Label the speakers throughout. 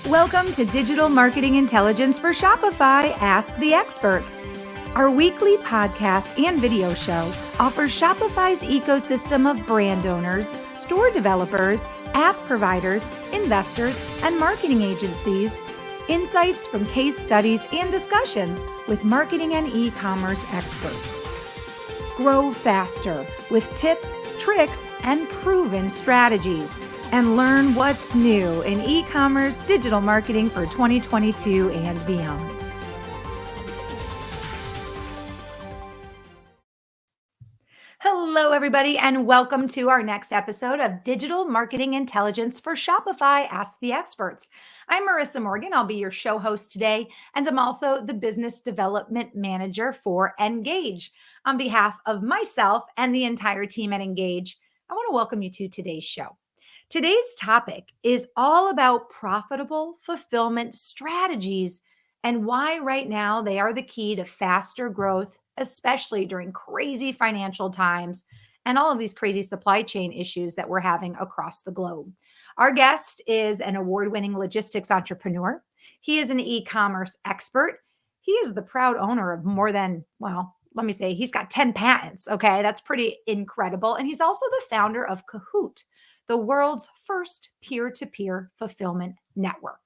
Speaker 1: Welcome to Digital Marketing Intelligence for Shopify Ask the Experts. Our weekly podcast and video show offers Shopify's ecosystem of brand owners, store developers, app providers, investors, and marketing agencies insights from case studies and discussions with marketing and e-commerce experts. Grow faster with tips, tricks, and proven strategies, and learn what's new in e-commerce digital marketing for 2022 and beyond. Hello, everybody, and welcome to our next episode of Digital Marketing Intelligence for Shopify Ask the Experts. I'm Marissa Morgan. I'll be your show host today, and I'm also the Business Development Manager for Engage. On behalf of myself and the entire team at Engage, I want to welcome you to today's show. Today's topic is all about profitable fulfillment strategies and why right now they are the key to faster growth, especially during crazy financial times and all of these crazy supply chain issues that we're having across the globe. Our guest is an award-winning logistics entrepreneur. He is an e-commerce expert. He is the proud owner of more than, he's got 10 patents. Okay, that's pretty incredible. And he's also the founder of Kahoot!, the world's first peer-to-peer fulfillment network.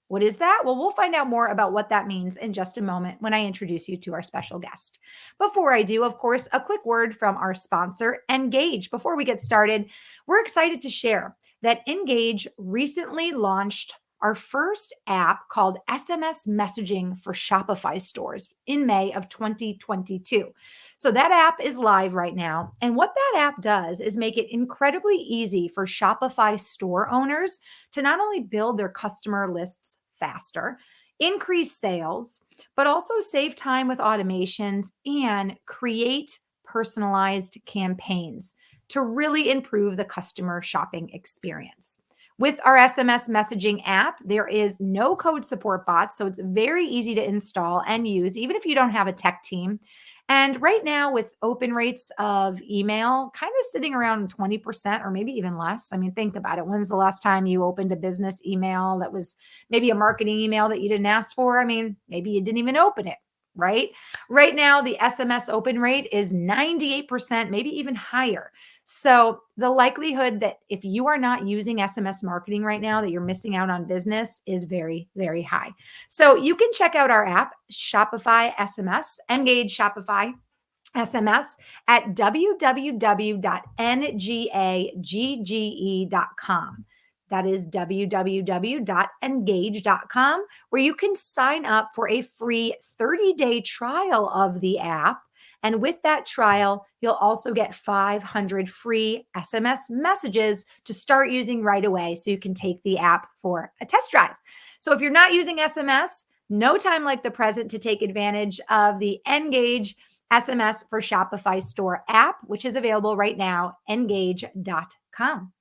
Speaker 1: What is that? Well, we'll find out more about what that means in just a moment when I introduce you to our special guest. Before I do, of course, a quick word from our sponsor, Engage. Before we get started, we're excited to share that Engage recently launched our first app called SMS messaging for Shopify stores in May of 2022. So that app is live right now. And what that app does is make it incredibly easy for Shopify store owners to not only build their customer lists faster, increase sales, but also save time with automations and create personalized campaigns to really improve the customer shopping experience. With our SMS messaging app, there is no code support bots, so it's very easy to install and use, even if you don't have a tech team. And right now, with open rates of email kind of sitting around 20% or maybe even less. I mean, think about it. When's the last time you opened a business email that was maybe a marketing email that you didn't ask for? I mean, maybe you didn't even open it, right? Right now, the SMS open rate is 98%, maybe even higher. So the likelihood that if you are not using SMS marketing right now, that you're missing out on business is very, very high. So you can check out our app, Shopify SMS, Engage Shopify SMS at www.ngagge.com. That is www.engage.com, where you can sign up for a free 30-day trial of the app. And with that trial, you'll also get 500 free SMS messages to start using right away so you can take the app for a test drive. So if you're not using SMS, no time like the present to take advantage of the Engage SMS for Shopify store app, which is available right now, engage.com.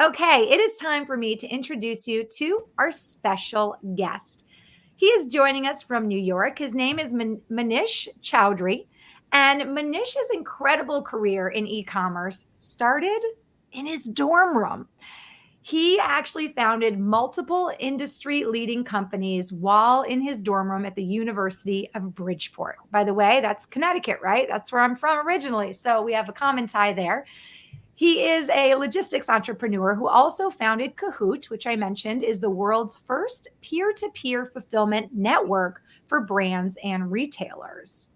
Speaker 1: Okay, it is time for me to introduce you to our special guest. He is joining us from New York. His name is Manish Chowdhary. And Manish's incredible career in e-commerce started in his dorm room. He actually founded multiple industry-leading companies while in his dorm room at the University of Bridgeport. By the way, that's Connecticut, right? That's where I'm from originally. So we have a common tie there. He is a logistics entrepreneur who also founded Kahoot!, which I mentioned is the world's first peer-to-peer fulfillment network for brands and retailers.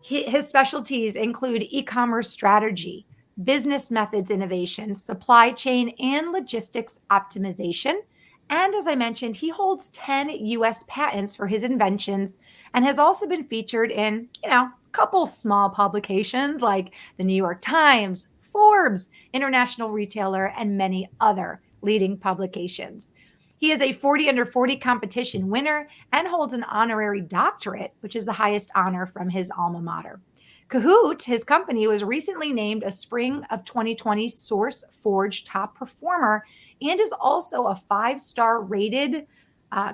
Speaker 1: His specialties include e-commerce strategy, business methods innovation, supply chain and logistics optimization. And as I mentioned, he holds 10 US patents for his inventions and has also been featured in, a couple small publications like the New York Times, Forbes, International Retailer, and many other leading publications. He is a 40 under 40 competition winner and holds an honorary doctorate, which is the highest honor from his alma mater. Kahoot!, his company, was recently named a spring of 2020 Source Forge top performer and is also a 5-star rated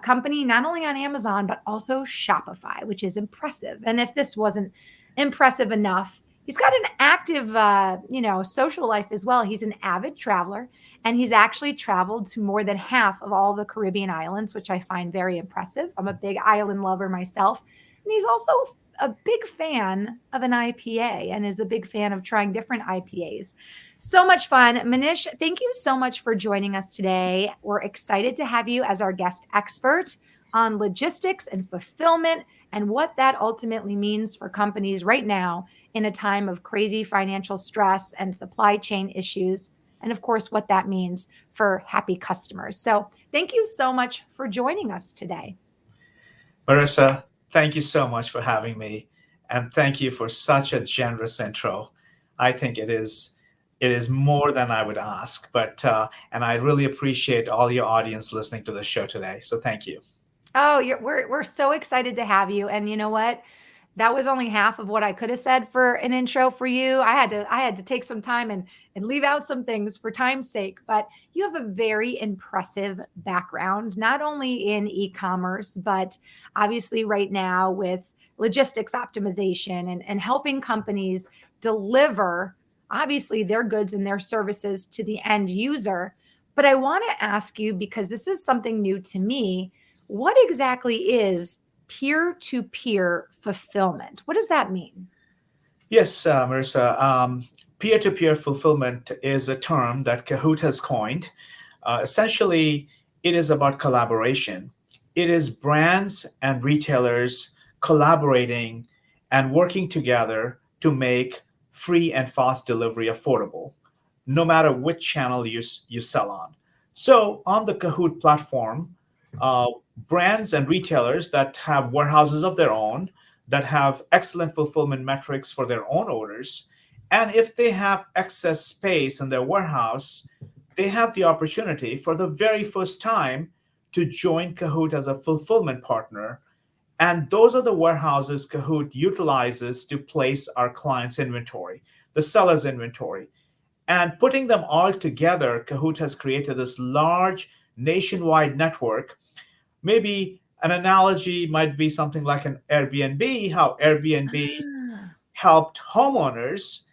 Speaker 1: company, not only on Amazon, but also Shopify, which is impressive. And if this wasn't impressive enough, he's got an active, social life as well. He's an avid traveler, and he's actually traveled to more than half of all the Caribbean islands, which I find very impressive. I'm a big island lover myself. And he's also a big fan of an IPA and is a big fan of trying different IPAs. So much fun. Manish, thank you so much for joining us today. We're excited to have you as our guest expert on logistics and fulfillment and what that ultimately means for companies right now in a time of crazy financial stress and supply chain issues. And of course, what that means for happy customers. So, thank you so much for joining us today.
Speaker 2: Marissa, thank you so much for having me, and thank you for such a generous intro. I think it is more than I would ask, but and I really appreciate all your audience listening to the show today. So thank you.
Speaker 1: Oh, we're so excited to have you. And you know what? That was only half of what I could have said for an intro for you. I had to take some time and leave out some things for time's sake. But you have a very impressive background, not only in e-commerce, but obviously right now with logistics optimization and helping companies deliver obviously their goods and their services to the end user. But I want to ask you because this is something new to me, what exactly is peer to peer fulfillment? What does that mean?
Speaker 2: Yes, Marissa. Peer-to-peer fulfillment is a term that Kahoot has coined. Essentially, it is about collaboration. It is brands and retailers collaborating and working together to make free and fast delivery affordable, no matter which channel you sell on. So, on the Kahoot platform, uh, brands and retailers that have warehouses of their own, that have excellent fulfillment metrics for their own orders, and if they have excess space in their warehouse, they have the opportunity for the very first time to join Kahoot as a fulfillment partner. And those are the warehouses Kahoot utilizes to place our clients' inventory, the seller's inventory. And putting them all together, Kahoot has created this large nationwide network. Maybe an analogy might be something like an Airbnb, how Airbnb
Speaker 1: Ah,
Speaker 2: helped homeowners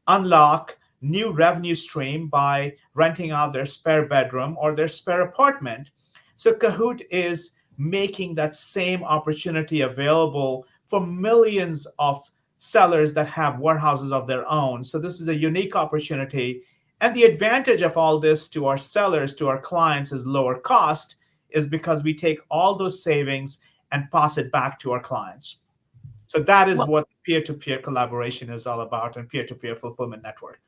Speaker 2: unlock new revenue stream by renting out their spare bedroom or their spare apartment. So Kahoot is making that same opportunity available for millions of sellers that have warehouses of their own. So this is a unique opportunity. And the advantage of all this to our sellers, to our clients, is lower cost, is because we take all those savings and pass it back to our clients. So that is
Speaker 1: well,
Speaker 2: what peer-to-peer collaboration is all about, and peer-to-peer fulfillment network.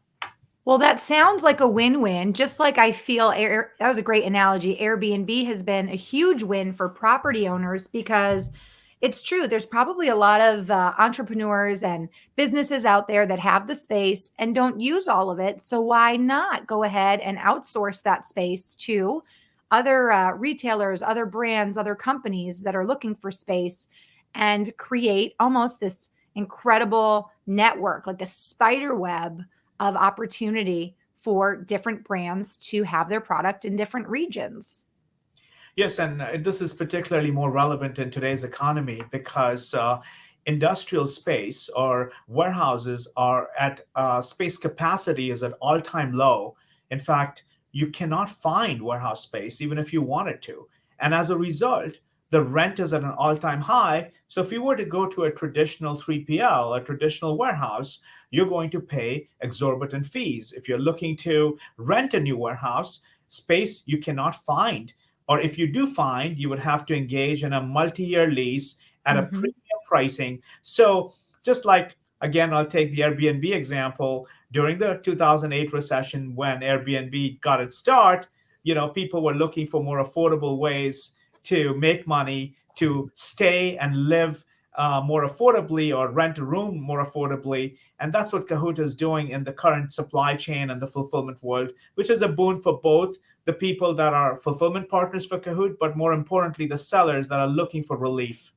Speaker 1: Well, that sounds like a win-win. Just like I feel that was a great analogy. Airbnb has been a huge win for property owners because it's true. There's probably a lot of entrepreneurs and businesses out there that have the space and don't use all of it. So why not go ahead and outsource that space to other retailers, other brands, other companies that are looking for space and create almost this incredible network, like a spider web of opportunity for different brands to have their product in different regions.
Speaker 2: Yes, and this is particularly more relevant in today's economy because industrial space or warehouses are at space capacity is at all-time low. In fact, you cannot find warehouse space even if you wanted to. And as a result, the rent is at an all-time high. So if you were to go to a traditional 3PL, a traditional warehouse, you're going to pay exorbitant fees. If you're looking to rent a new warehouse, space you cannot find, or if you do find, you would have to engage in a multi-year lease at a
Speaker 1: Mhm.
Speaker 2: premium pricing. So just like, again, I'll take the Airbnb example. During the 2008 recession, when Airbnb got its start, people were looking for more affordable ways to make money, to stay and live more affordably, or rent a room more affordably. And that's what Kahoot is doing in the current supply chain and the fulfillment world, which is a boon for both the people that are fulfillment partners for Kahoot, but more importantly, the sellers that are looking for relief.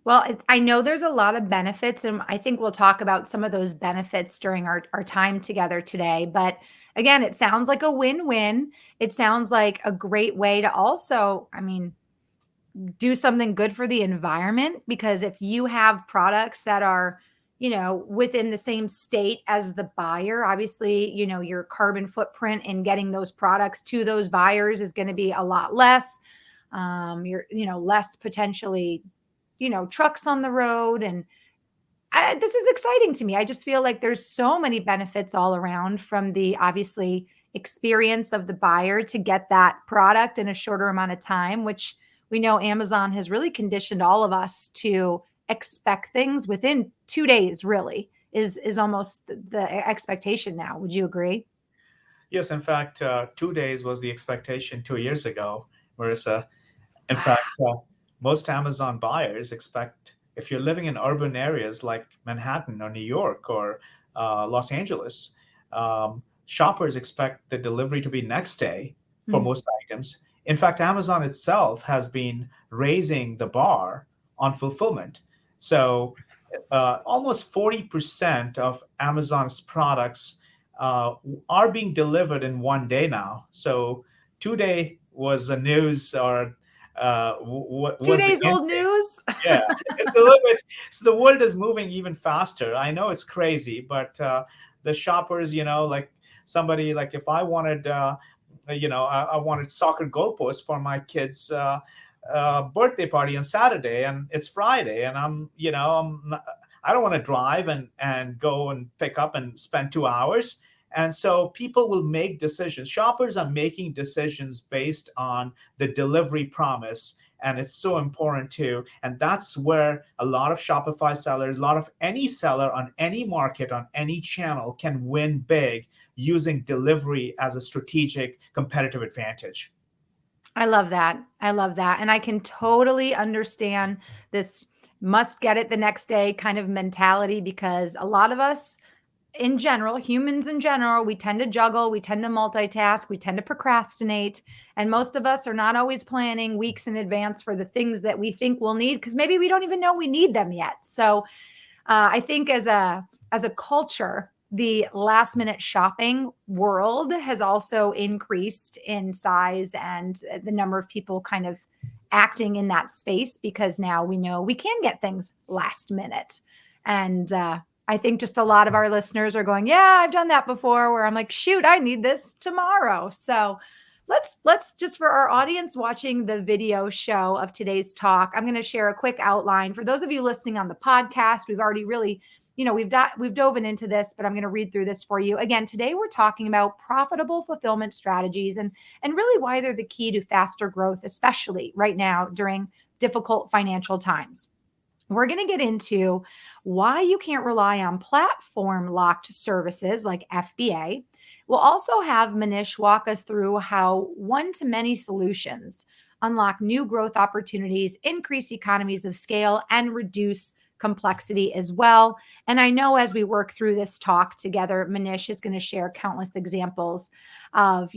Speaker 1: Well, I know there's a lot of benefits, and I think we'll talk about some of those benefits during our time together today. But again, it sounds like a win win. It sounds like a great way to also, I mean, do something good for the environment because if you have products that are within the same state as the buyer. Obviously, your carbon footprint in getting those products to those buyers is going to be a lot less. You're, less potentially, trucks on the road. And this is exciting to me. I just feel like there's so many benefits all around, from the obviously experience of the buyer to get that product in a shorter amount of time, which we know Amazon has really conditioned all of us to expect things within 2 days, really is almost the expectation now. Would you agree?
Speaker 2: Yes, in fact, 2 days was the expectation 2 years ago, Marissa. In
Speaker 1: Wow.
Speaker 2: fact, most Amazon buyers expect, if you're living in urban areas like Manhattan or New York or Los Angeles, shoppers expect the delivery to be next day for
Speaker 1: Mm.
Speaker 2: most items. In fact, Amazon itself has been raising the bar on fulfillment. So almost 40% of Amazon's products are being delivered in one day now. So 2 day was the news, or
Speaker 1: Two
Speaker 2: was the
Speaker 1: days
Speaker 2: end
Speaker 1: old
Speaker 2: date.
Speaker 1: news.
Speaker 2: Yeah, it's a little bit. So the world is moving even faster. I know it's crazy, but the shoppers, like somebody, like if I wanted, I wanted soccer goalposts for my kids' birthday party on Saturday, and it's Friday, and I don't want to drive and go and pick up and spend 2 hours. And so people will make decisions. Shoppers are making decisions based on the delivery promise, and it's so important too. And that's where a lot of Shopify sellers, a lot of any seller on any market, on any channel, can win big using delivery as a strategic competitive advantage.
Speaker 1: I love that. I love that. And I can totally understand this must get it the next day kind of mentality, because a lot of us in general, humans in general, we tend to juggle, we tend to multitask, we tend to procrastinate. And most of us are not always planning weeks in advance for the things that we think we'll need, because maybe we don't even know we need them yet. So I think as a culture, the last minute shopping world has also increased in size, and the number of people kind of acting in that space, because now we know we can get things last minute. And I think just a lot of our listeners are going, yeah, I've done that before, where I'm like, shoot, I need this tomorrow. So let's just, for our audience watching the video show of today's talk, I'm going to share a quick outline. For those of you listening on the podcast, we've already really, we've dove into this, but I'm going to read through this for you. Again, today we're talking about profitable fulfillment strategies, and really why they're the key to faster growth, especially right now during difficult financial times. We're going to get into why you can't rely on platform locked services like FBA. We'll also have Manish walk us through how one to many solutions unlock new growth opportunities, increase economies of scale, and reduce complexity as well. And I know as we work through this talk together, Manish is going to share countless examples of,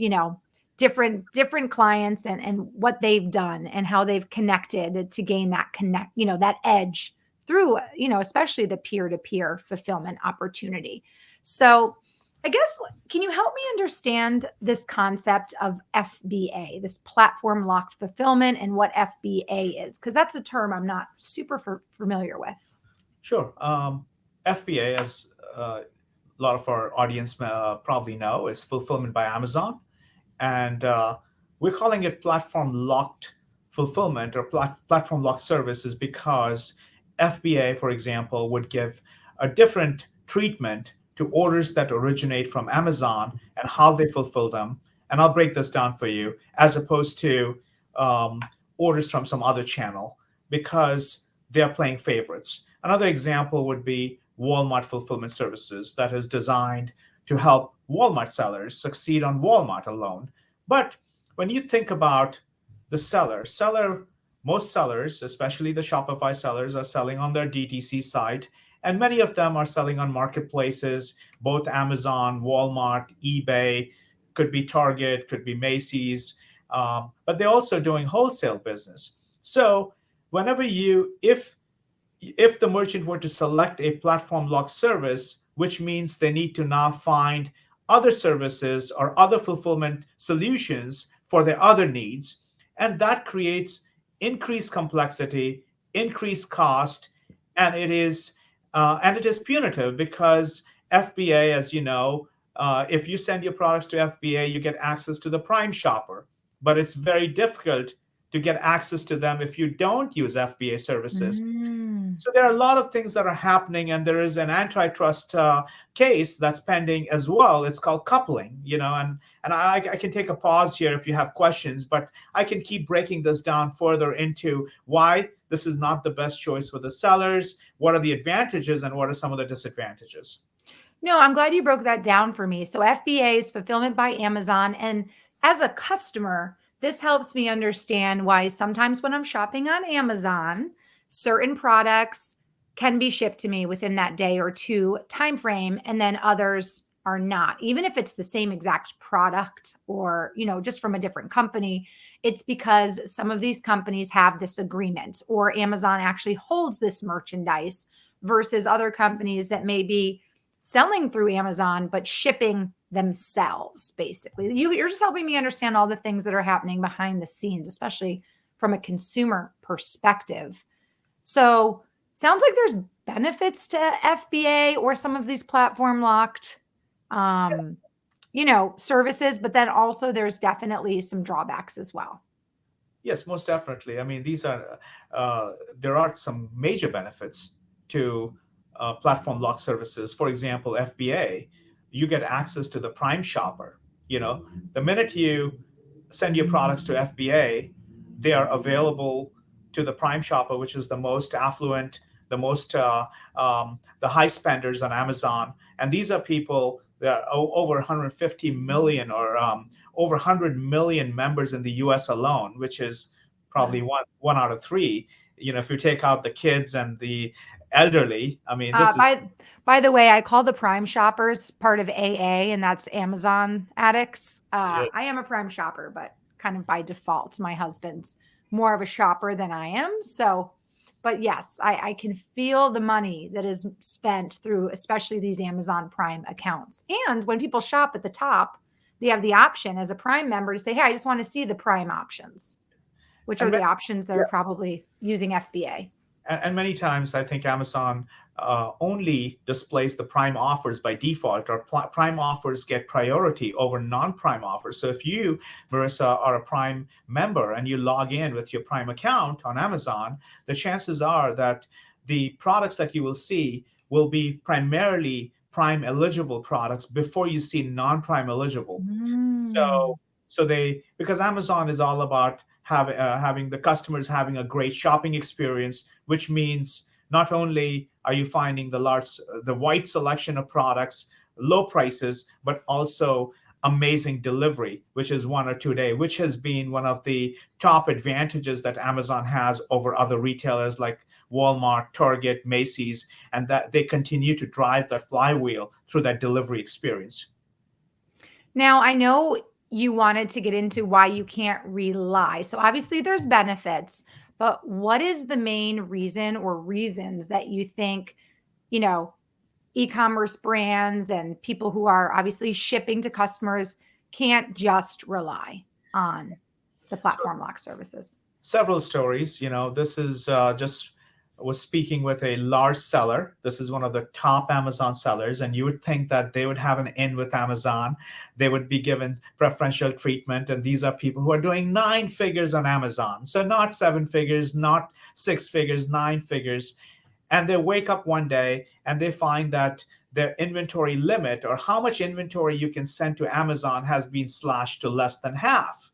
Speaker 1: different clients, and what they've done and how they've connected to gain that edge through, especially the peer-to-peer fulfillment opportunity. So I guess, can you help me understand this concept of FBA, this platform locked fulfillment, and what FBA is? Because that's a term I'm not super familiar with.
Speaker 2: Sure. FBA, as a lot of our audience probably know, is fulfillment by Amazon. And we're calling it platform locked fulfillment, or platform locked services, because FBA, for example, would give a different treatment to orders that originate from Amazon and how they fulfill them. And I'll break this down for you, as opposed to um, orders from some other channel, because they're playing favorites. Another example would be Walmart fulfillment services, that is designed to help Walmart sellers succeed on Walmart alone. But when you think about the most sellers, especially the Shopify sellers, are selling on their DTC site, and many of them are selling on marketplaces, both Amazon, Walmart, eBay, could be Target, could be Macy's, but they're also doing wholesale business. So whenever if the merchant were to select a platform locked service, which means they need to now find other services or other fulfillment solutions for their other needs. And that creates increased complexity, increased cost, and it is And it is punitive because FBA, as you know, if you send your products to FBA, you get access to the Prime Shopper. But it's very difficult to get access to them if you don't use FBA services.
Speaker 1: Mm.
Speaker 2: So there are a lot of things that are happening, and there is an antitrust case that's pending as well. It's called coupling, and I can take a pause here if you have questions, but I can keep breaking this down further into why this is not the best choice for the sellers, what are the advantages, and what are some of the disadvantages.
Speaker 1: No, I'm glad you broke that down for me. So FBA is fulfillment by Amazon. And as a customer, this helps me understand why sometimes when I'm shopping on Amazon, certain products can be shipped to me within that day or two time frame, and then others are not. Even if it's the same exact product or, just from a different company, it's because some of these companies have this agreement or Amazon actually holds this merchandise versus other companies that may be selling through Amazon, but shipping themselves, basically. You're just helping me understand all the things that are happening behind the scenes, especially from a consumer perspective. So, sounds like there's benefits to FBA or some of these platform locked, um, services, but then also there's definitely some drawbacks as well.
Speaker 2: Yes, most definitely. I mean, there are some major benefits to platform lock services. For example, FBA, you get access to the Prime Shopper. The minute you send your products to FBA, they are available to the Prime Shopper, which is the most affluent, the high spenders on Amazon. And these are people that are over 150 million or over 100 million members in the US alone, which is probably one out of three. If you take out the kids and the elderly, I mean,
Speaker 1: Uh,
Speaker 2: this is,
Speaker 1: by by the way, I call the Prime shoppers part of AA, and that's Amazon addicts.
Speaker 2: yes.
Speaker 1: I am a Prime shopper, but kind of by default, my husband's more of a shopper than I am. So, but yes, I can feel the money that is spent through, especially these Amazon Prime accounts. And when people shop at the top, they have the option as a Prime member to say, "Hey, I just want to see the Prime options," which are
Speaker 2: And
Speaker 1: the options that are probably using FBA.
Speaker 2: and many times I think Amazon only displays the prime offers by default, or prime offers get priority over non-prime offers. So if you, Marissa, are a prime member and you log in with your prime account on Amazon, the chances are that the products that you will see will be primarily prime eligible products before you see non-prime eligible.
Speaker 1: Mm.
Speaker 2: So because Amazon is all about having the customers having a great shopping experience, which means not only are you finding the wide selection of products, low prices, but also amazing delivery, which is 1 or 2 day, which has been one of the top advantages that Amazon has over other retailers like Walmart, Target, Macy's, and that they continue to drive that flywheel through that delivery experience.
Speaker 1: Now, I know you wanted to get into why you can't rely. So obviously there's benefits, but what is the main reason or reasons that you think, you know, e-commerce brands and people who are obviously shipping to customers can't just rely on the
Speaker 2: So
Speaker 1: platform lock services?
Speaker 2: several stories. This is just was speaking with a large seller. This is one of the top Amazon sellers, and you would think that they would have an in with Amazon. They would be given preferential treatment, and these are people who are doing 9 figures on Amazon. So not 7 figures, not 6 figures, 9 figures. And they wake up one day and they find that their inventory limit, or how much inventory you can send to Amazon, has been slashed to less than half.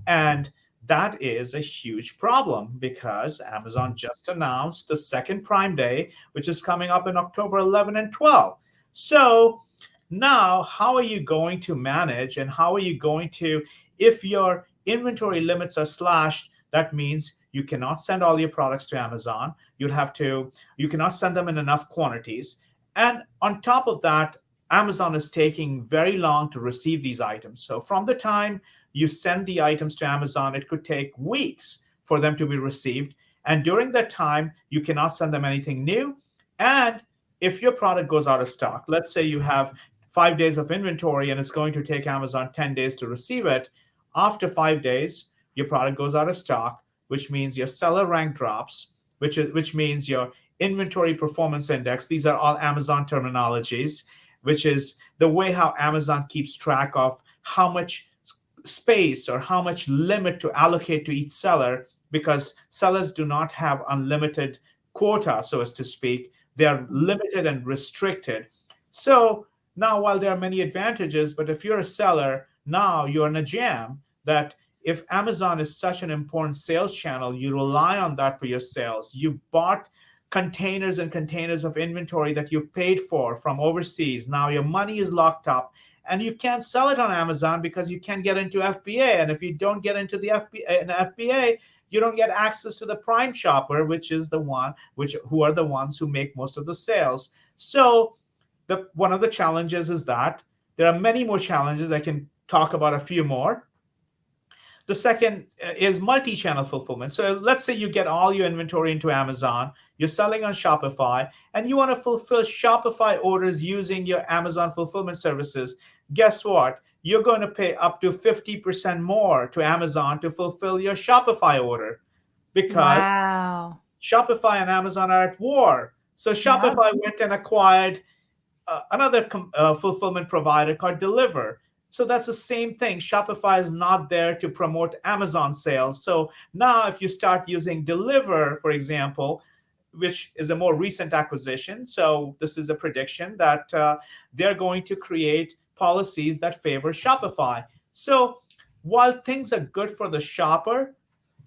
Speaker 2: And that is a huge problem because Amazon just announced the second Prime Day, which is coming up in October 11 and 12. So now, how are you going to manage, and how are you going to, if your inventory limits are slashed, that means you cannot send all your products to Amazon. You cannot send them in enough quantities. And on top of that, Amazon is taking very long to receive these items. So from the time you send the items to Amazon, it could take weeks for them to be received. And during that time, you cannot send them anything new. And if your product goes out of stock, let's say you have 5 days of inventory and it's going to take Amazon 10 days to receive it, after 5 days, your product goes out of stock, which means your seller rank drops. which means your inventory performance index. These are all Amazon terminologies, which is the way how Amazon keeps track of how much space or how much limit to allocate to each seller, because sellers do not have unlimited quota, so as to speak. They are limited and restricted. So now, while there are many advantages, but if you're a seller, now you're in a jam that if Amazon is such an important sales channel, you rely on that for your sales. You bought containers and containers of inventory that you paid for from overseas. Now your money is locked up and you can't sell it on Amazon because you can't get into FBA. And if you don't get into the FBA, you don't get access to the prime shopper, which is the one which who are the ones who make most of the sales. So the one of the challenges is that there are many more challenges. I can talk about a few more. The second is multi-channel fulfillment. So let's say you get all your inventory into Amazon, you're selling on Shopify, and you want to fulfill Shopify orders using your Amazon fulfillment services. Guess what? You're going to pay up to 50% more to Amazon to fulfill your Shopify order because
Speaker 1: Wow.
Speaker 2: Shopify and Amazon are at war. So
Speaker 1: Yep.
Speaker 2: Shopify went and acquired another fulfillment provider called Deliver. So that's the same thing. Shopify is not there to promote Amazon sales. So now, if you start using Deliver, for example, which is a more recent acquisition, so this is a prediction that they're going to create policies that favor Shopify. So while things are good for the shopper,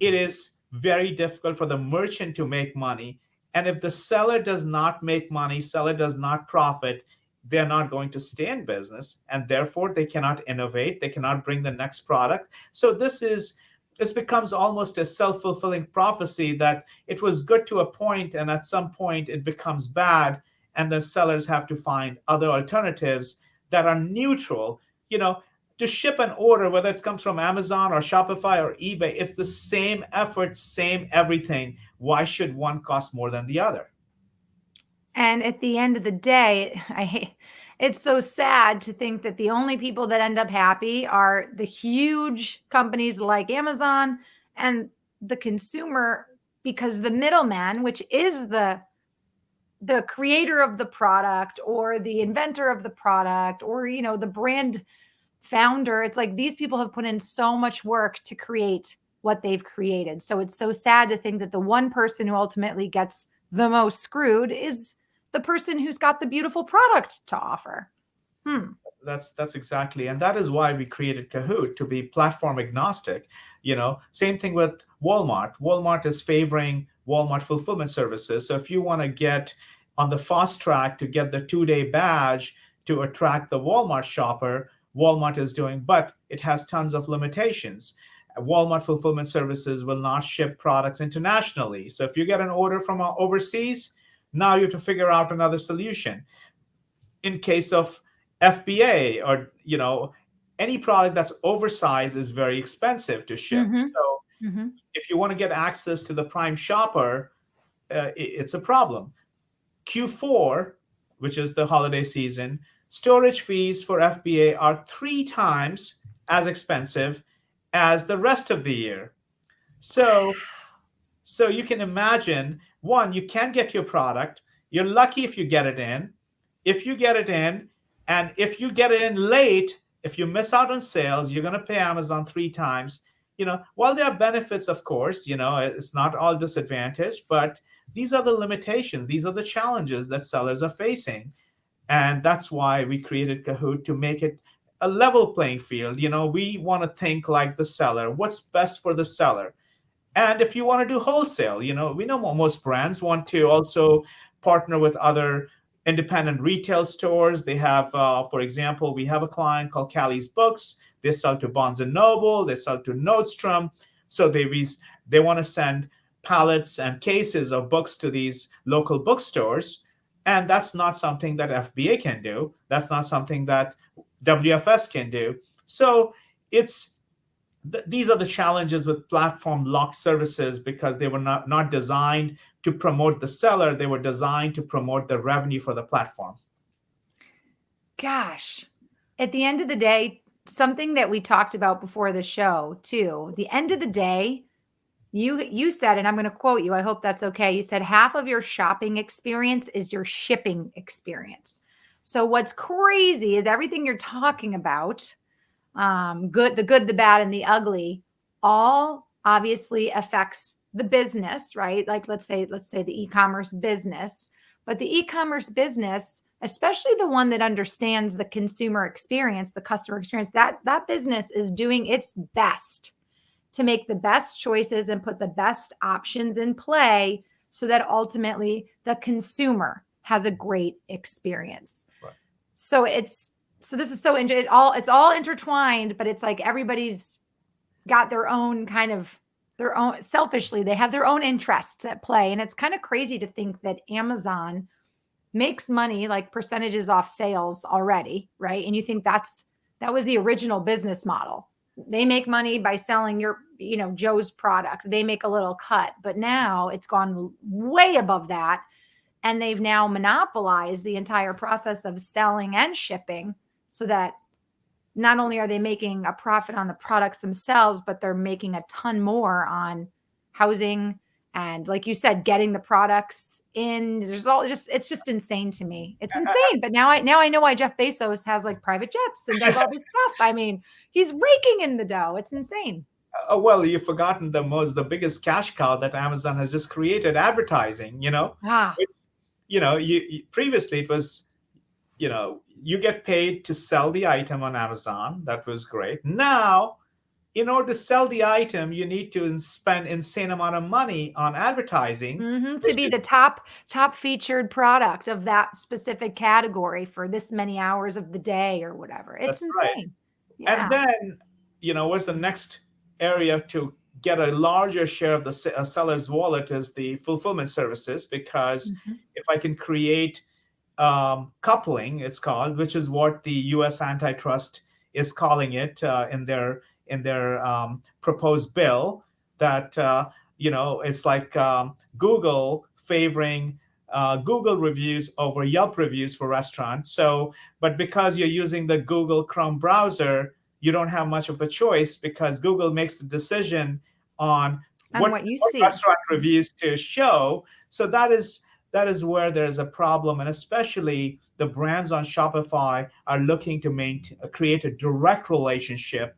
Speaker 2: it is very difficult for the merchant to make money. And if the seller does not make money, seller does not profit, they're not going to stay in business, and therefore they cannot innovate, they cannot bring the next product. So this becomes almost a self-fulfilling prophecy that it was good to a point, and at some point it becomes bad, and the sellers have to find other alternatives that are neutral. To ship an order, whether it comes from Amazon or Shopify or eBay, it's the same effort, same everything. Why should one cost more than the other?
Speaker 1: And at the end of the day, it's so sad to think that the only people that end up happy are the huge companies like Amazon and the consumer, because the middleman, which is the creator of the product or the inventor of the product or the brand founder, it's like these people have put in so much work to create what they've created. So it's so sad to think that the one person who ultimately gets the most screwed is the person who's got the beautiful product to offer.
Speaker 2: That's exactly, and that is why we created Kahoot, to be platform agnostic. Same thing with Walmart. Walmart is favoring Walmart fulfillment services. So if you want to get on the fast track to get the 2-day badge to attract the Walmart shopper, Walmart is doing, but it has tons of limitations. Walmart fulfillment services will not ship products internationally. So if you get an order from overseas, now you have to figure out another solution. In case of FBA, or any product that's oversized, is very expensive to ship.
Speaker 1: Mm-hmm.
Speaker 2: So
Speaker 1: Mm-hmm.
Speaker 2: if you want to get access to the prime shopper, it's a problem. Q4, which is the holiday season, storage fees for FBA are 3 times as expensive as the rest of the year. So so you can imagine, one, you can get your product. You're lucky if you get it in. If you get it in, and if you get it in late, if you miss out on sales, you're going to pay Amazon 3 times. While there are benefits, of course, it's not all disadvantage, but these are the limitations. These are the challenges that sellers are facing. And that's why we created Kahoot, to make it a level playing field. We want to think like the seller. What's best for the seller? And if you want to do wholesale, we know most brands want to also partner with other independent retail stores. They have, for example, we have a client called Callie's Books. They sell to Barnes and Noble. They sell to Nordstrom. So they want to send pallets and cases of books to these local bookstores. And that's not something that FBA can do. That's not something that WFS can do. So it's these are the challenges with platform locked services, because they were not designed to promote the seller. They were designed to promote the revenue for the platform.
Speaker 1: Gosh, at the end of the day, something that we talked about before the show, too, the end of the day, You said, and I'm going to quote you, I hope that's okay. You said half of your shopping experience is your shipping experience. So what's crazy is everything you're talking about, the good, the bad, and the ugly, all obviously affects the business, right? Like let's say the e-commerce business, but the e-commerce business, especially the one that understands the consumer experience, the customer experience, that business is doing its best to make the best choices and put the best options in play so that ultimately the consumer has a great experience.
Speaker 2: Right.
Speaker 1: So this is so it's all intertwined, but it's like everybody's got their own kind of their own selfishly, they have their own interests at play. And it's kind of crazy to think that Amazon makes money like percentages off sales already, right? And you think that was the original business model. They make money by selling Joe's product. They make a little cut, but now it's gone way above that, and they've now monopolized the entire process of selling and shipping, so that not only are they making a profit on the products themselves, but they're making a ton more on housing and, like you said, getting the products in. There's all just it's just insane to me. It's insane. But now I know why Jeff Bezos has like private jets and does all this stuff. I mean, he's raking in the dough. It's insane.
Speaker 2: Well, you've forgotten the biggest cash cow that Amazon has just created: advertising.
Speaker 1: Ah,
Speaker 2: Previously it was, you get paid to sell the item on Amazon. That was great. Now, in order to sell the item, you need to spend insane amount of money on advertising.
Speaker 1: to
Speaker 2: Which
Speaker 1: be
Speaker 2: is,
Speaker 1: the top featured product of that specific category for this many hours of the day or whatever. It's
Speaker 2: that's right.
Speaker 1: insane.
Speaker 2: And
Speaker 1: Yeah.
Speaker 2: then, what's the next area to get a larger share of the seller's wallet is the fulfillment services, because
Speaker 1: Mhm.
Speaker 2: if I can create coupling, it's called, which is what the U.S. antitrust is calling it in their proposed bill. That it's like Google favoring Google reviews over Yelp reviews for restaurants. So, but because you're using the Google Chrome browser, you don't have much of a choice, because Google makes the decision on
Speaker 1: And
Speaker 2: what
Speaker 1: what you
Speaker 2: what
Speaker 1: see.
Speaker 2: restaurant reviews to show. So that is where there's a problem, and especially the brands on Shopify are looking to create a direct relationship,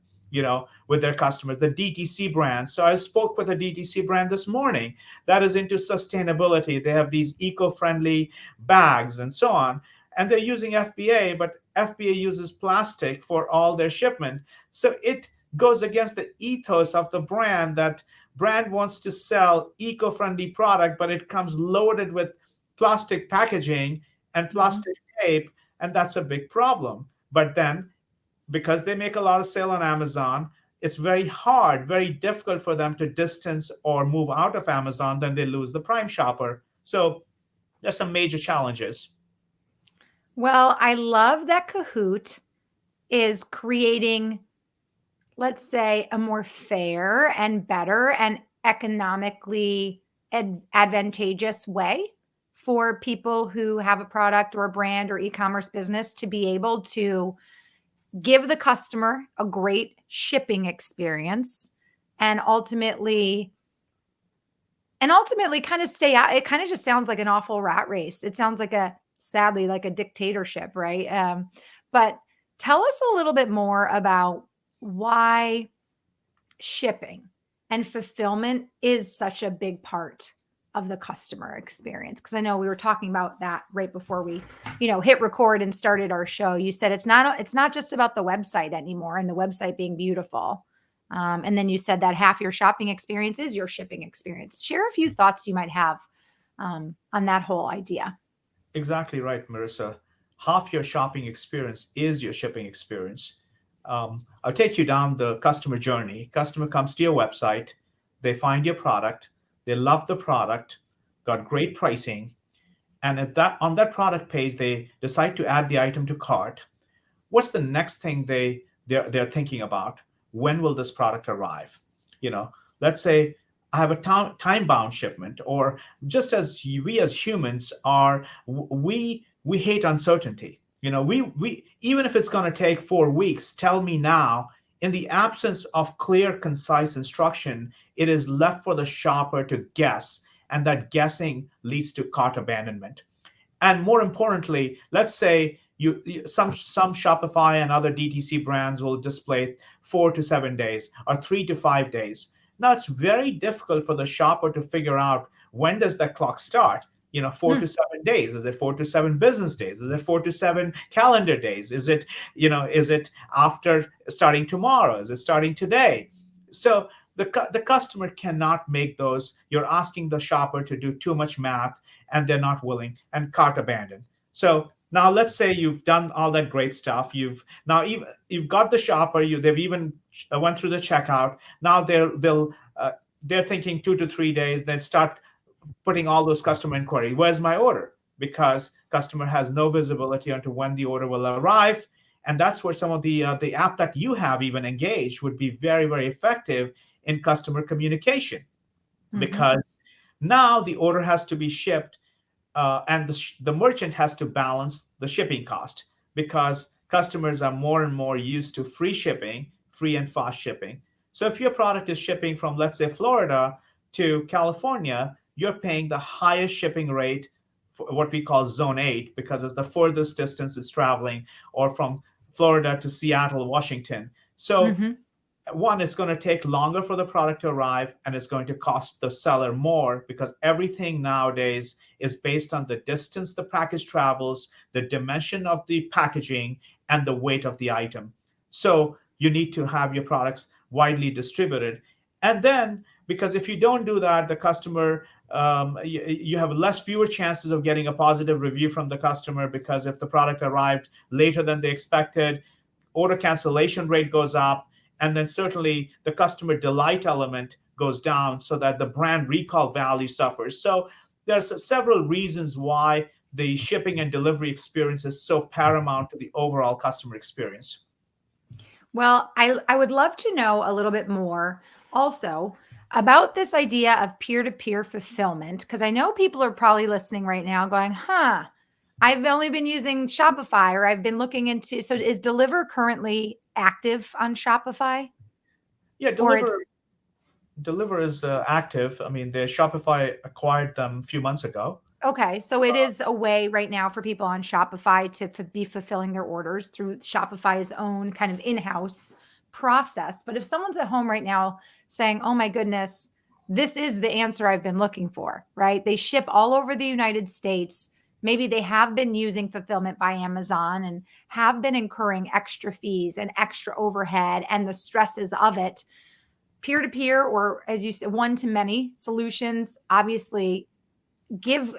Speaker 2: with their customers, the DTC brands. So I spoke with a DTC brand this morning that is into sustainability. They have these eco-friendly bags and so on, and they're using FBA, but FBA uses plastic for all their shipment. So it goes against the ethos of the brand, that brand wants to sell eco-friendly product, but it comes loaded with plastic packaging and
Speaker 1: Mhm.
Speaker 2: plastic tape, and that's a big problem. But then, because they make a lot of sale on Amazon, it's very hard, very difficult for them to distance or move out of Amazon. Then they lose the Prime shopper. So there's some major challenges.
Speaker 1: Well, I love that Kahoot is creating, let's say, a more fair and better and economically advantageous way for people who have a product or a brand or e-commerce business to be able to give the customer a great shipping experience, and ultimately kind of stay out. It kind of just sounds like an awful rat race. It sounds like sadly like a dictatorship, right? But tell us a little bit more about why shipping and fulfillment is such a big part of the customer experience, because I know we were talking about that right before we hit record and started our show. You said it's not just about the website anymore and the website being beautiful. And then you said that half your shopping experience is your shipping experience. Share a few thoughts you might have on that whole idea.
Speaker 2: Exactly right, Marissa. Half your shopping experience is your shipping experience. I'll take you down the customer journey. Customer comes to your website, they find your product, they love the product, got great pricing, and on that product page, they decide to add the item to cart. What's the next thing they're thinking about? When will this product arrive? you know let's say I have a time bound shipment, or just as we as humans are, we hate uncertainty. We even if it's going to take 4 weeks, tell me now In the absence of clear, concise instruction, it is left for the shopper to guess, and that guessing leads to cart abandonment. And more importantly, let's say some Shopify and other DTC brands will display 4 to 7 days or 3 to 5 days. Now it's very difficult for the shopper to figure out when does that clock start. 4 to 7 days. Is it 4 to 7 business days? Is it 4 to 7 calendar days? Is it after starting tomorrow? Is it starting today? So the customer cannot make those. You're asking the shopper to do too much math, and they're not willing, and cart abandoned. So now let's say you've done all that great stuff. You've got the shopper. They've even went through the checkout. Now they're thinking 2 to 3 days. Then start putting all those customer inquiry. Where's my order? Because customer has no visibility onto when the order will arrive, and that's where some of the app that you have even engaged would be very, very effective in customer communication,
Speaker 1: Mm-hmm.
Speaker 2: because now the order has to be shipped, and the merchant has to balance the shipping cost, because customers are more and more used to free shipping, free and fast shipping. So if your product is shipping from, let's say, Florida to California, you're paying the highest shipping rate for what we call zone 8, because it's the furthest distance it's traveling, or from Florida to Seattle, Washington. So
Speaker 1: Mm-hmm.
Speaker 2: one, it's going to take longer for the product to arrive, and it's going to cost the seller more, because everything nowadays is based on the distance the package travels, the dimension of the packaging, and the weight of the item. So you need to have your products widely distributed. And then, because if you don't do that, the customer, you have fewer chances of getting a positive review from the customer, because if the product arrived later than they expected, order cancellation rate goes up, and then certainly the customer delight element goes down, so that the brand recall value suffers. So there's several reasons why the shipping and delivery experience is so paramount to the overall customer experience.
Speaker 1: Well, I would love to know a little bit more also about this idea of peer-to-peer fulfillment, because I know people are probably listening right now going, huh, I've only been using Shopify, or I've been looking into. So is Deliver currently active on Shopify,
Speaker 2: Yeah,
Speaker 1: or
Speaker 2: deliver
Speaker 1: it's
Speaker 2: deliver is active. I mean, the Shopify acquired them a few months ago.
Speaker 1: okay? So it is a way right now for people on Shopify to be fulfilling their orders through Shopify's own kind of in-house process. But if someone's at home right now saying, "Oh my goodness, this is the answer I've been looking for," right? They ship all over the United States. Maybe they have been using fulfillment by Amazon and have been incurring extra fees and extra overhead and the stresses of it. Peer to peer, or as you said, one to many solutions, obviously give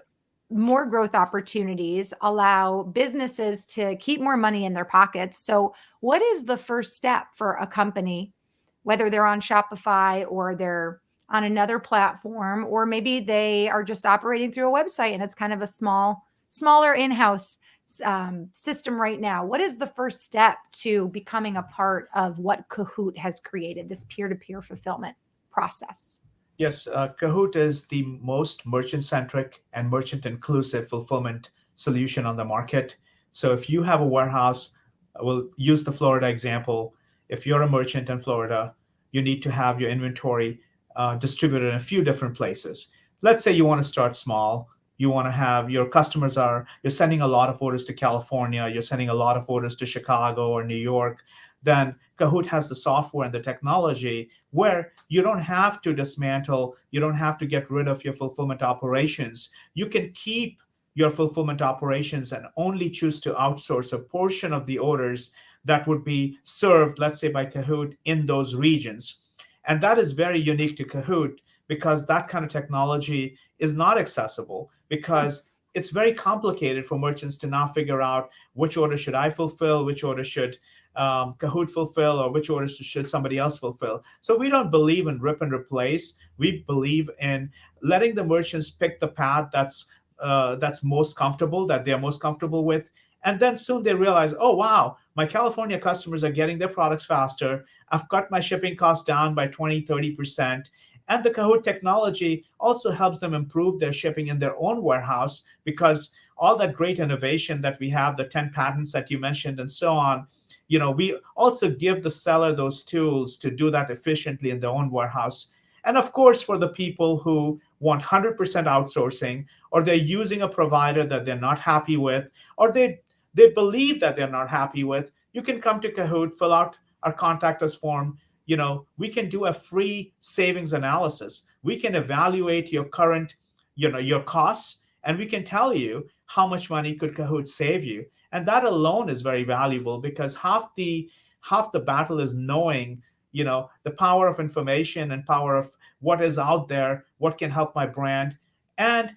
Speaker 1: more growth opportunities, allow businesses to keep more money in their pockets. So, what is the first step for a company, whether they're on Shopify or they're on another platform, or maybe they are just operating through a website and it's kind of a smaller in-house system right now? What is the first step to becoming a part of what Kahoot has created, this peer-to-peer fulfillment process?
Speaker 2: Yes, Kahoot is the most merchant centric and merchant inclusive fulfillment solution on the market. So if you have a warehouse, we'll use the Florida example. If you're a merchant in Florida, you need to have your inventory distributed in a few different places. Let's say you want to start small. You want to have your customers you're sending a lot of orders to California, you're sending a lot of orders to Chicago or New York. Then Kahoot has the software and the technology where you don't have to dismantle, you don't have to get rid of your fulfillment operations. You can keep your fulfillment operations and only choose to outsource a portion of the orders that would be served, let's say, by Kahoot in those regions. And that is very unique to Kahoot, because that kind of technology is not accessible,
Speaker 1: Hmm.
Speaker 2: because it's very complicated for merchants to now figure out which order should I fulfill, which order should Kahoot fulfill, or which orders should somebody else fulfill. So we don't believe in rip and replace. We believe in letting the merchants pick the path that's most comfortable, that they're most comfortable with. And then soon they realize, oh wow, my California customers are getting their products faster. I've cut my shipping costs down by 20-30%. And the Kahoot technology also helps them improve their shipping in their own warehouse, because all that great innovation that we have, the 10 patents that you mentioned, and so on, We also give the seller those tools to do that efficiently in their own warehouse. And of course, for the people who want 100% outsourcing, or they're using a provider that they're not happy with, or they believe that they're not happy with, you can come to Kahoot, fill out our contact us form. We can do a free savings analysis. We can evaluate your current, your costs, and we can tell you how much money could Kahoot save you. And that alone is very valuable, because half the battle is knowing, the power of information and power of what is out there, what can help my brand. And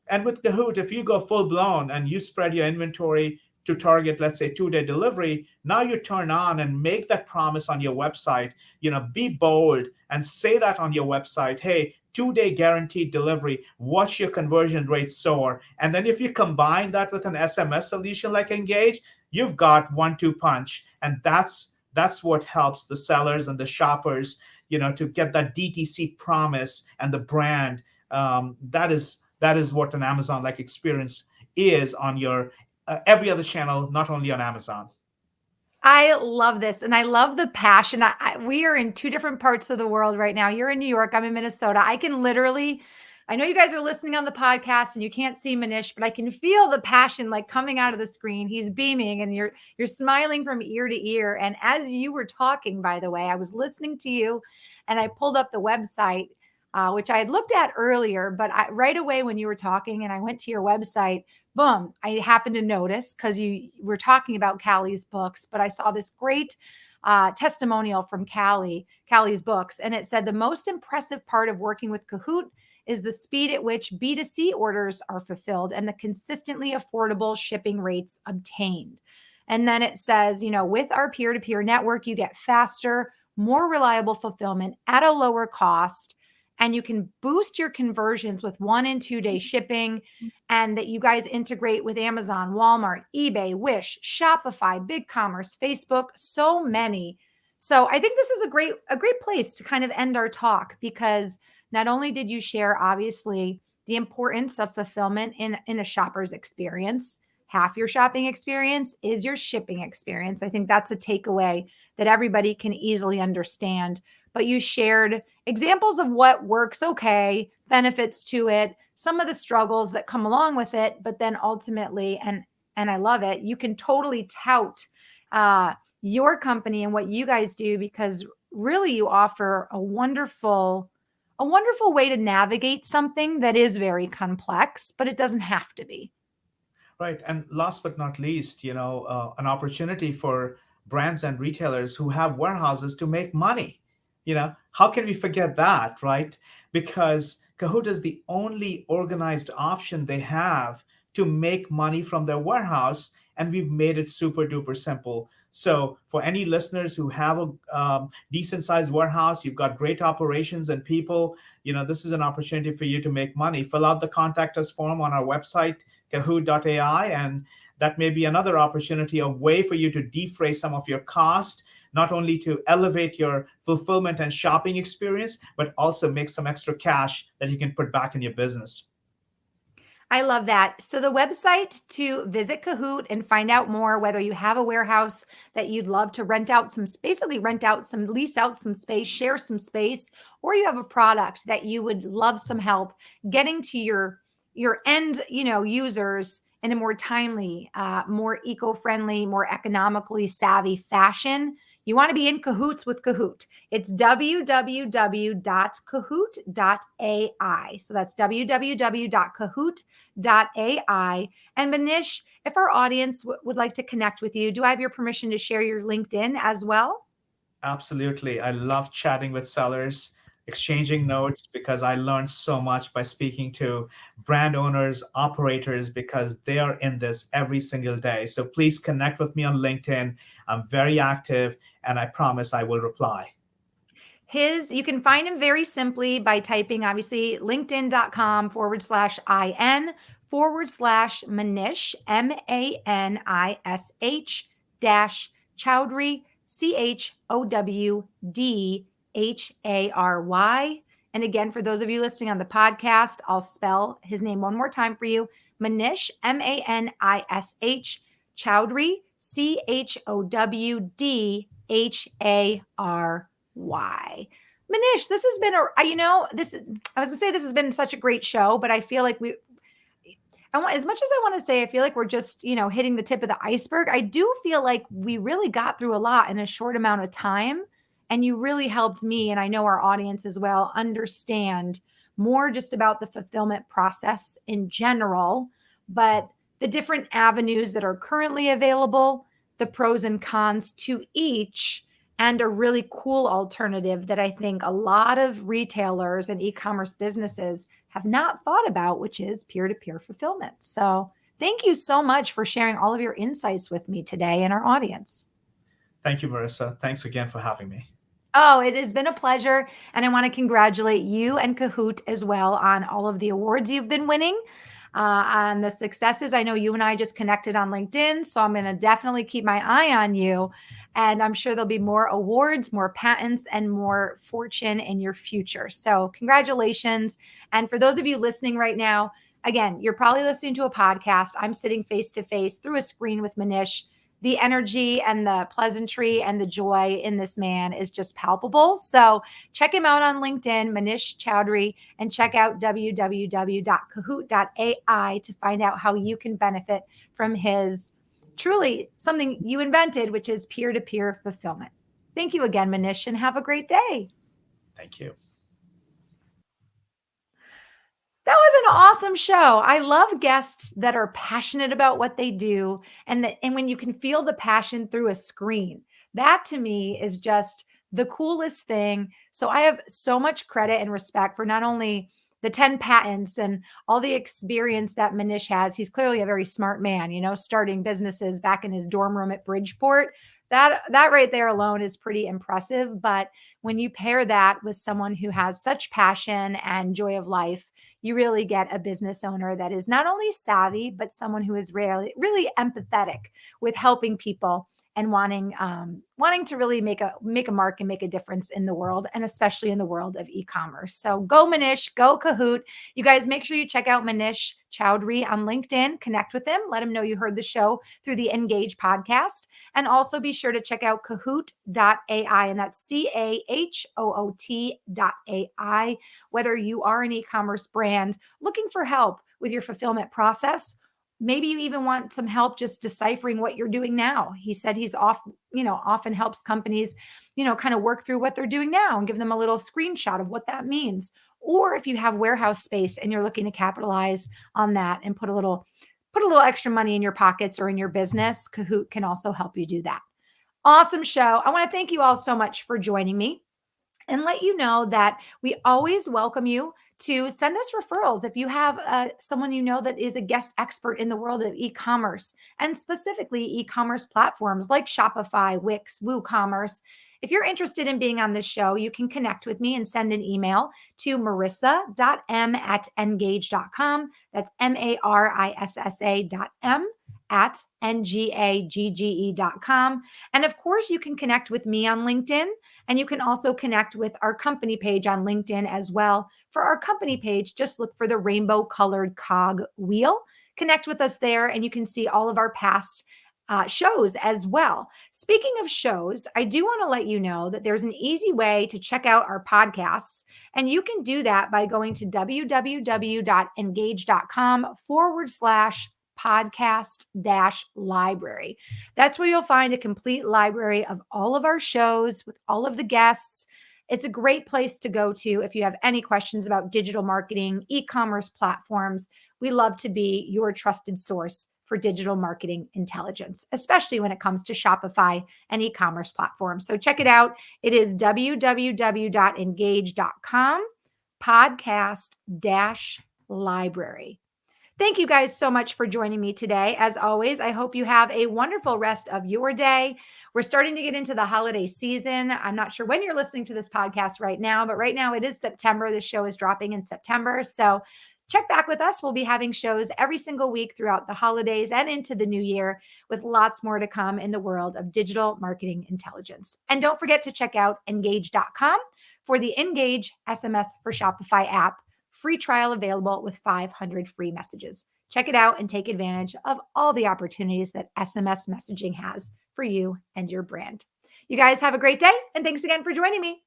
Speaker 2: and with Kahoot, if you go full blown and you spread your inventory to target, let's say, 2-day delivery, now you turn on and make that promise on your website. Be bold and say that on your website. Hey, 2-day guaranteed delivery. Watch your conversion rate soar. And then if you combine that with an SMS solution like Engage, you've got 1-2 punch. And that's what helps the sellers and the shoppers, to get that DTC promise and the brand. That is what an Amazon like experience is on your every other channel, not only on Amazon.
Speaker 1: I love this. And I love the passion. We are in two different parts of the world right now. You're in New York. I'm in Minnesota. I can literally, I know you guys are listening on the podcast and you can't see Manish, but I can feel the passion like coming out of the screen. He's beaming and you're smiling from ear to ear. And as you were talking, by the way, I was listening to you and I pulled up the website, which I had looked at earlier, but right away when you were talking and I went to your website, boom, I happened to notice because you were talking about Callie's books, but I saw this great testimonial from Callie's books. And it said the most impressive part of working with Kahoot is the speed at which B2C orders are fulfilled and the consistently affordable shipping rates obtained. And then it says, with our peer-to-peer network, you get faster, more reliable fulfillment at a lower cost. And you can boost your conversions with 1 and 2 day shipping, and that you guys integrate with Amazon, Walmart, eBay, Wish, Shopify, BigCommerce, Facebook, so many. So I think this is a great place to kind of end our talk, because not only did you share obviously the importance of fulfillment in a shopper's experience, half your shopping experience is your shipping experience. I think that's a takeaway that everybody can easily understand. But you shared examples of what works okay, benefits to it, some of the struggles that come along with it, but then ultimately, and I love it, you can totally tout your company and what you guys do, because really you offer a wonderful way to navigate something that is very complex, but it doesn't have to be.
Speaker 2: Right. And last but not least, an opportunity for brands and retailers who have warehouses to make money. How can we forget that, right? Because Kahoot is the only organized option they have to make money from their warehouse, and we've made it super duper simple. So, for any listeners who have a decent sized warehouse, you've got great operations and people, this is an opportunity for you to make money. Fill out the contact us form on our website, kahoot.ai, and that may be another opportunity, a way for you to defray some of your cost, not only to elevate your fulfillment and shopping experience, but also make some extra cash that you can put back in your business.
Speaker 1: I love that. So the website to visit Kahoot and find out more, whether you have a warehouse that you'd love to rent out some, basically rent out some, lease out some space, share some space, or you have a product that you would love some help getting to your end, users in a more timely, more eco-friendly, more economically savvy fashion. You want to be in cahoots with Kahoot. It's www.kahoot.ai. So that's www.kahoot.ai. And Manish, if our audience would like to connect with you, do I have your permission to share your LinkedIn as well?
Speaker 2: Absolutely. I love chatting with sellers, exchanging notes, because I learned so much by speaking to brand owners, operators, because they are in this every single day. So please connect with me on LinkedIn. I'm very active, and I promise I will reply.
Speaker 1: You can find him very simply by typing, obviously, linkedin.com/IN/Manish, Manish dash Chowdhary, Chowdhary. And again, for those of you listening on the podcast, I'll spell his name one more time for you: Manish, Manish, Chowdhary, Chowdhary. Manish, this has been I was gonna say this has been such a great show, but I feel like as much as I want to say, I feel like we're just, hitting the tip of the iceberg. I do feel like we really got through a lot in a short amount of time. And you really helped me, and I know our audience as well, understand more just about the fulfillment process in general, but the different avenues that are currently available, the pros and cons to each, and a really cool alternative that I think a lot of retailers and e commerce businesses have not thought about, which is peer to peer fulfillment. So, thank you so much for sharing all of your insights with me today and our audience.
Speaker 2: Thank you, Marissa. Thanks again for having me.
Speaker 1: Oh, it has been a pleasure. And I want to congratulate you and Kahoot as well on all of the awards you've been winning, on the successes. I know you and I just connected on LinkedIn, so I'm going to definitely keep my eye on you. And I'm sure there'll be more awards, more patents, and more fortune in your future. So, congratulations. And for those of you listening right now, again, you're probably listening to a podcast. I'm sitting face to face through a screen with Manish. The energy and the pleasantry and the joy in this man is just palpable. So check him out on LinkedIn, Manish Chowdhary, and check out www.kahoot.ai to find out how you can benefit from his truly something you invented, which is peer to peer fulfillment. Thank you again, Manish, and have a great day.
Speaker 2: Thank you.
Speaker 1: That was an awesome show. I love guests that are passionate about what they do and when you can feel the passion through a screen. That to me is just the coolest thing. So I have so much credit and respect for not only the 10 patents and all the experience that Manish has. He's clearly a very smart man, starting businesses back in his dorm room at Bridgeport. That right there alone is pretty impressive, but when you pair that with someone who has such passion and joy of life, you really get a business owner that is not only savvy, but someone who is really empathetic with helping people and wanting to really make a mark and make a difference in the world, and especially in the world of e-commerce. So go Manish, go Kahoot. You guys make sure you check out Manish Chowdhary on LinkedIn, connect with him, let him know you heard the show through the Engage podcast. And also be sure to check out Kahoot.ai, and that's CAHOOT.ai. Whether you are an e-commerce brand looking for help with your fulfillment process, maybe you even want some help just deciphering what you're doing now. He said he's often helps companies, kind of work through what they're doing now and give them a little screenshot of what that means. Or if you have warehouse space and you're looking to capitalize on that and put a little extra money in your pockets or in your business, Kahoot can also help you do that. Awesome show. I want to thank you all so much for joining me and let you know that we always welcome you to send us referrals if you have someone that is a guest expert in the world of e-commerce, and specifically e-commerce platforms like Shopify, Wix, WooCommerce. If you're interested in being on this show, you can connect with me and send an email to marissa.m@engage.com. That's marissa.m@ngagge.com. And of course, you can connect with me on LinkedIn, and you can also connect with our company page on LinkedIn as well. For our company page, just look for the rainbow colored cog wheel. Connect with us there, and you can see all of our past shows as well. Speaking of shows, I do want to let you know that there's an easy way to check out our podcasts, and you can do that by going to www.engage.com/podcast-library. That's where you'll find a complete library of all of our shows with all of the guests. It's a great place to go to if you have any questions about digital marketing, e-commerce platforms. We love to be your trusted source for digital marketing intelligence, especially when it comes to Shopify and e-commerce platforms. So check it out. It is www.engage.com podcast-library. Thank you guys so much for joining me today. As always, I hope you have a wonderful rest of your day. We're starting to get into the holiday season. I'm not sure when you're listening to this podcast right now, but right now it is September. The show is dropping in September. So check back with us. We'll be having shows every single week throughout the holidays and into the new year, with lots more to come in the world of digital marketing intelligence. And don't forget to check out engage.com for the Engage SMS for Shopify app. Free trial available with 500 free messages. Check it out and take advantage of all the opportunities that SMS messaging has for you and your brand. You guys have a great day, and thanks again for joining me.